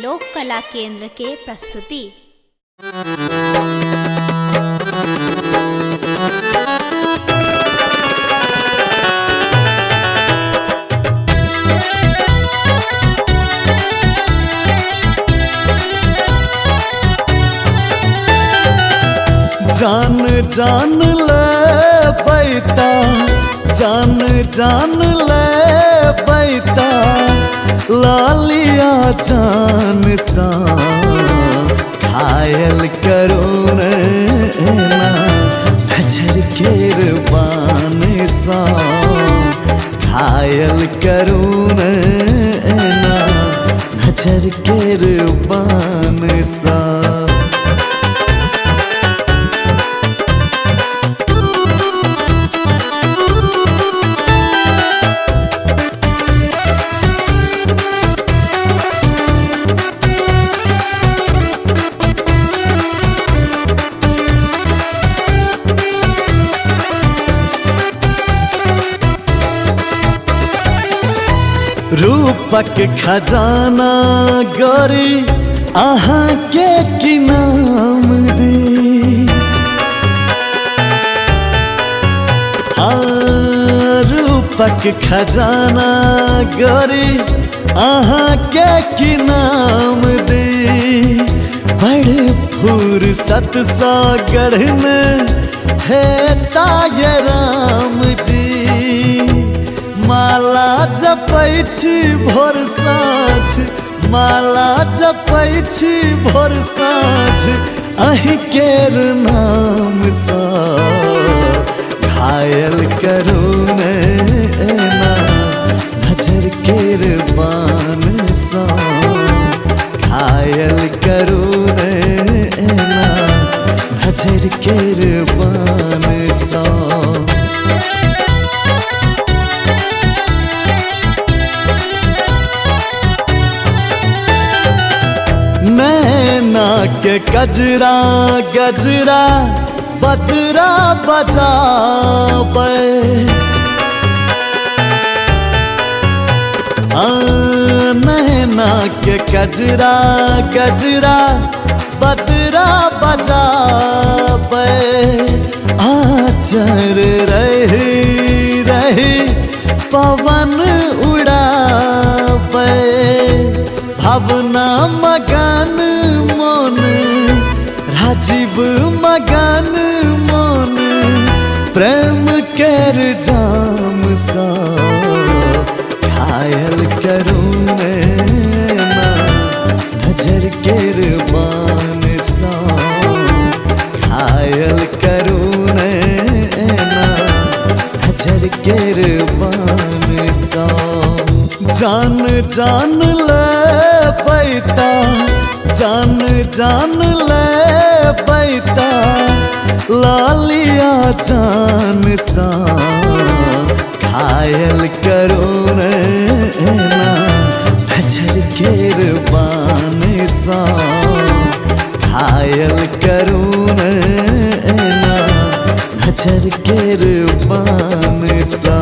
लोक कला केंद्र के प्रस्तुति। जान जान ले बैता, जान जान ले बैता, लालिया जान सा घायल करो ना, नजर के बान सा घायल करो ना, नजर के बान सा। रूपक खजाना गोरी अहाँ के की नाम दी, रूपक खजाना गोरी अहाँ के की नाम दी, बड़ फुर्सत सा गढ़ने है ताये राम जी, माला जपै छी भोर साँझ, माला जपै छी भोर साँझ, अहि केर नाम सा घायल करू ना, नजर केर बान सा घायल करू ना, नजर केर बान सा। नैना के गजरा गजरा बदरा बजाबे, नैना के गजरा गजरा बदरा बजाबे, आचर रही रही पवन उड़ाबे, भावना मगन मन राजीव मगन मन, प्रेम केर जाम सा घायल करू ना, नजर केर बान सा घायल करू ना, नजर केर बान सा। जान जान ले बैता, जान जान ले बैता, लालिया जान सा घायल करो ना, नजर केर बान सा घायल करो ना, नजर केर बान सा।